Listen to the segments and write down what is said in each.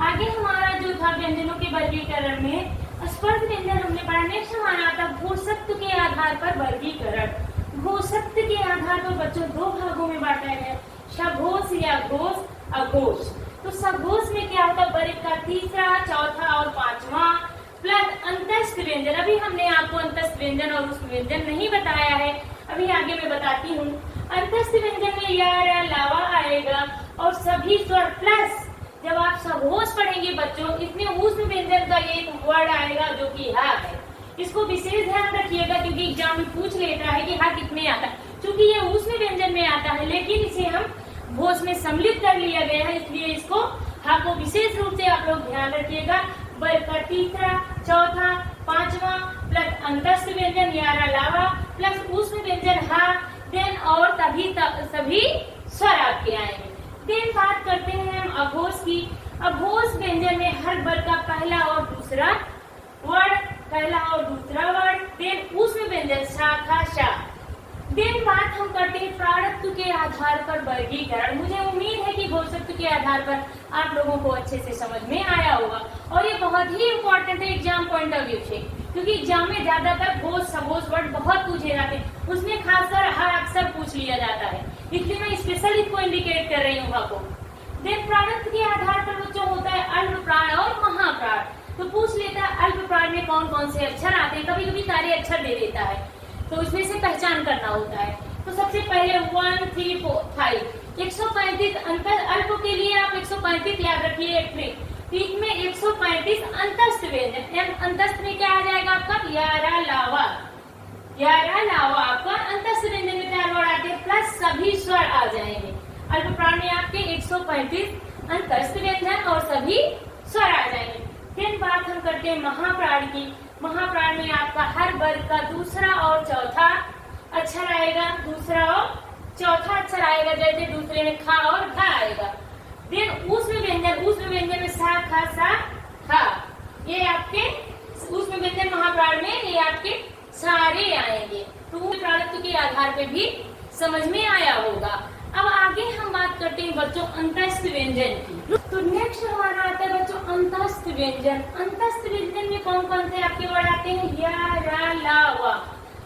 आगे हमारा जो था व्यंजनों के वर्गीकरण में स्पर्श व्यंजन हमने पढ़ा। नेक्स्ट हमारा आता घोषत्व के आधार पर वर्गीकरण। घोषत्व के आधार पर बच्चों दो भागों में बांटा है, सघोष या घोष, अघोष। तो सघोष में क्या होता है, वर्ग का तीसरा, चौथा और पांचवा प्लस अंतस्थ व्यंजन। अभी हमने आपको अंतस्थ व्यंजन और उस व्यंजन नहीं बताया है, अभी आगे मैं बताती हूँ। अंतस्थ व्यंजन में या लावा आएगा और सभी स्वर प्लस जब आप सघोष पढ़ेंगे बच्चों, इसमें ऊष्म व्यंजन का एक वर्ड आएगा जो कि हा है। इसको विशेष ध्यान रखिएगा क्योंकि एग्जाम में पूछ लेता है कि हा कितने आता है। क्योंकि ये ऊष्म व्यंजन में आता है लेकिन इसे हम घोष में सम्मिलित कर लिया गया है, इसलिए इसको हा को विशेष रूप से आप लोग ध्यान रखिएगा। वर्ग का तीसरा, चौथा, पांचवा प्लस अंतस्थ व्यंजन यारा लावा प्लस ऊष्म व्यंजन हा, देन और सभी स्वर आपके आएंगे। देन बात करते हैं हम अघोष की। अघोष व्यंजन में हर वर्ग का पहला और दूसरा वर्ड, देन ऊष्म व्यंजन शाखा शा। देन बात हम करते हैं प्राणत्व के आधार पर वर्गीकरण। मुझे उम्मीद है कि घोषत्व के आधार पर आप लोगों को अच्छे से समझ में आया होगा और ये बहुत ही इम्पोर्टेंट है एग्जाम पॉइंट ऑफ व्यू से, क्योंकि एग्जाम में ज्यादातर घोष सघोष वर्ड बहुत पूछे जाते हैं, उसमें खासकर हर अक्सर पूछ लिया जाता है, इसलिए मैं स्पेशल इसको इंडिकेट कर रही हूँ आपको। देन प्राणत्व के आधार पर बच्चों होता है अल्प प्राण और महाप्राण। तो पूछ लेता है अल्प प्राण में कौन कौन से अक्षर आते हैं, कभी कभी सारे अक्षर दे देता है तो उसमें से पहचान करना होता है। तो सबसे पहले 1, 3, 4, 5 135 अंतर अल्प के लिए आप 135 याद रखिए एक ट्रिक। इसमें 135 अंतस्थ व्यंजन, अंतस्थ में क्या आ जाएगा आपका यारा लावा आपका अंतस्थ व्यंजन में 4 वर्ड आते हैं प्लस सभी स्वर आ जाएंगे। अल्प प्राण में आपके 135 अंतस्थ व्यंजन और सभी स्वर आ जाएंगे। फिर बात हम करते हैं महाप्राण की। महाप्राण में आपका हर वर्ग का दूसरा और चौथा अक्षर आएगा, दूसरा और चौथा अक्षर आएगा, जैसे दूसरे में खा और घा आएगा। फिर ऊष्म व्यंजन में सा, खा, सा, खा, ये आपके ऊष्म व्यंजन महाप्राण में ये आपके सारे आएंगे। तो प्राणत्व के आधार पे भी समझ में आया होगा। अब आगे हम बात करते हैं बच्चों अंतस्थ व्यंजन की। तो नेक्स्ट हमारा आता है बच्चों अंतस्थ व्यंजन। अंतस्थ व्यंजन में कौन कौन से आपके वर्ड आते हैं, या, रा, ला, वा।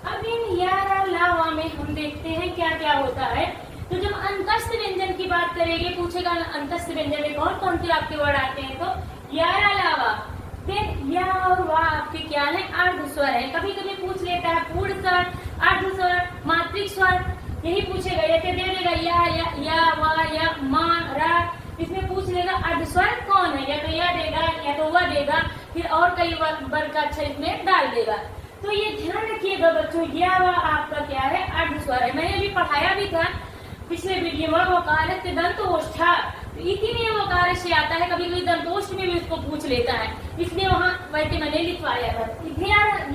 अब इन या, रा, ला, वा में हम देखते हैं क्या क्या होता है। तो जब अंतस्थ व्यंजन की बात करेंगे, पूछेगा अंतस्थ व्यंजन में कौन कौन से आपके वर्ड आते हैं, तो या, रा, ला, वा। देन या और वा आपके क्या है, अर्ध स्वर है। कभी कभी पूछ लेता है पूर्ण स्वर, अर्ध स्वर, मात्रिक स्वर, यही पूछेगा। ऐसे दे देगा या वा या मा रा, इसमें पूछ लेगा अर्ध स्वर कौन है, या तो या देगा या तो वह देगा, फिर और कई वर्ग का अक्षर इसमें डाल देगा। तो ये ध्यान रखिएगा बच्चों, या वा आपका क्या है, अर्ध स्वर है। मैंने अभी पढ़ाया भी था पिछले वीडियो में, वकार से दंतोष्ठा, इसी में वकार से आता है, कभी कभी दंतोष्ठ में भी उसको पूछ लेता है, इसलिए वहाँ वैसे मैंने लिखवाया था।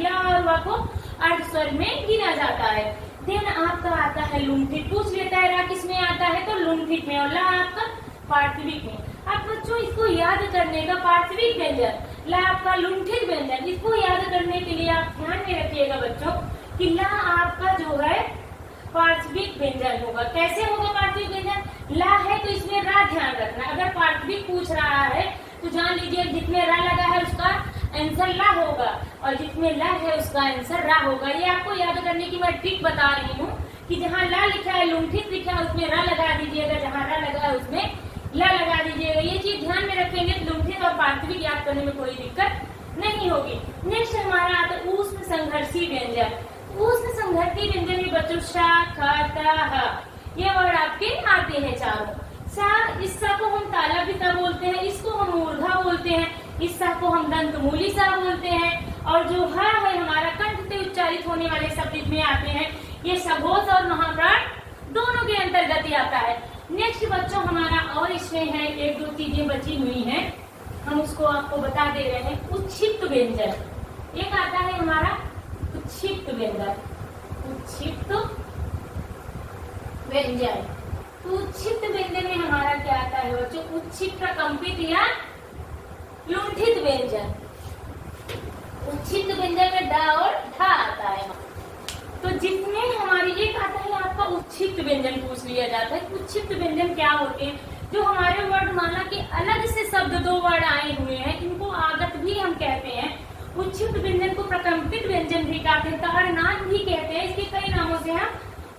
या और वा को अर्ध स्वर में गिना जाता है। देन आपका आता है लुंठित, पूछ लेता है रा किस में आता है, तो लुंठित में, और ला आपका पार्थिविक में। अब बच्चों इसको याद करने का पार्थिविक व्यंजन, ला आपका लुंठित व्यंजन, इसको याद करने के लिए आप ध्यान में रखिएगा बच्चों कि ला आपका जो है पार्थिविक व्यंजन होगा। कैसे होगा पार्थिविक व्यंजन, ला है तो इसमें रा ध्यान रखना। अगर पार्थिविक पूछ रहा है तो जान लीजिए जिसमें रा लगा है उसका आंसर ला होगा और जिसमें ला है उसका आंसर रा होगा। ये आपको याद करने की मैं ट्रिक बता रही हूँ कि जहाँ ला लिखा है, लुंठित लिखा है, उसमें रा लगा दीजिएगा, जहाँ रा लगा है उसमें ला लगा दीजिएगा। ये चीज ध्यान में रखेंगे तो लुंठित और पार्थिविक याद करने में कोई दिक्कत नहीं होगी। नेक्स्ट हमारा आता है ऊष्म संघर्षी व्यंजन। ऊष्म संघर्षी व्यंजन में बच्चों सा, खा, ता, हा, ये वर्ड आपके आते हैं चारों। सा, इस सा को हम ताला भी सा बोलते हैं, इसको हम मूर्धा बोलते हैं, इस सा को हम दंतमूली सा बोलते हैं, और जो हा है हमारा कंठ से उच्चारित होने वाले शब्द इसमें आते हैं, ये सघोष और महाप्राण दोनों के अंतर्गत ही आता है। नेक्स्ट बच्चों हमारा और इसमें है एक दो चीजें बची हुई हैं, हम उसको आपको बता दे रहे हैं। उच्छिष्ट व्यंजन एक आता है हमारा, उच्छिष्ट व्यंजन, उच्छिष्ट व्यंजन। तो उच्छिष्ट व्यंजन में हमारा क्या आता है बच्चों, उच्छिष्ट कंपित या लुंठित व्यंजन। उच्छिष्ट व्यंजन में डा और ढा आता है। तो जिसमें हमारी एक आता है आपका उच्छिष्ट व्यंजन पूछ लिया जाता है। उच्छिष्ट व्यंजन क्या होते हैं, जो हमारे वर्ड माला के अलग से शब्द दो वर्ड आए व्यंजन भी कहते हैं, ताड़नाद भी कहते हैं, इसके कई नामों से हम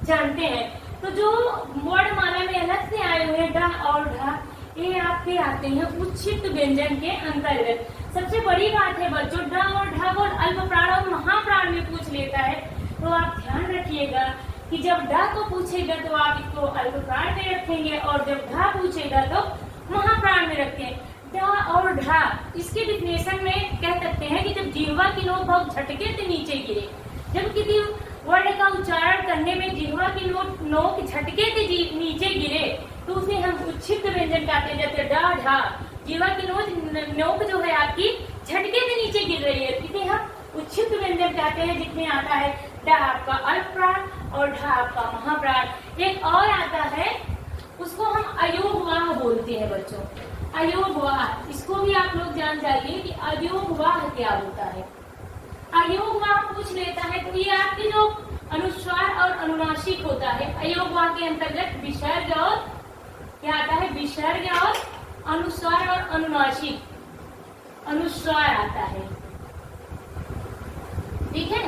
जानते हैं। तो जो वर्णमाला में अलग से आए हुए ड और ढ, ये आपके आते हैं उच्छिष्ट व्यंजन के अंतर्गत। सबसे बड़ी बात है बच्चों, ड और ढ को अल्प प्राण और महाप्राण में पूछ लेता है, तो आप ध्यान रखिएगा कि जब ड को पूछेगा तो आप इसको अल्प प्राण में रखेंगे और जब ढ पूछेगा तो महाप्राण में रखें। ड और ढ, इसके डिफिनेशन में कह सकते हैं कि जब जिह्वा की नोक बहुत झटके से नीचे गिरे, जब किसी वर्ण का उच्चारण करने में जिह्वा की नोक झटके से नीचे गिरे तो उसे हम उच्छिष्ट व्यंजन कहते हैं। जैसे ड ढ, जिह्वा की नोक जो है आपकी झटके से नीचे गिर रही है, इसे हम उच्छिष्ट व्यंजन कहते हैं, जिसमें आता है ड आपका अल्प प्राण और ढ आपका महाप्राण। एक और आता है, उसको हम अयोगवाह बोलते हैं बच्चों, अयोगवाह। इसको भी आप लोग जान जाइए कि अयोगवाह क्या होता है। अयोगवाह पूछ लेता है तो ये आपके जो अनुस्वार और अनुनासिक होता है, अयोगवाह के अंतर्गत विसर्ग और क्या आता है, विसर्ग और अनुस्वार और अनुनासिक, अनुस्वार आता है। ठीक है,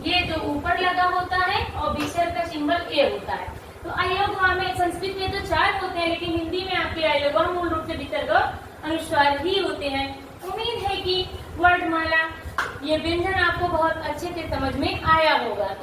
ये जो ऊपर लगा होता है और विसर्ग का सिंबल ए होता है। तो अयोगवाह में संस्कृत में तो 4 होते हैं, लेकिन हिंदी में आपके अयोगवाह मूल रूप से विसर्ग और अनुस्वार ही होते हैं। उम्मीद है कि वर्णमाला ये व्यंजन आपको बहुत अच्छे से समझ में आया होगा।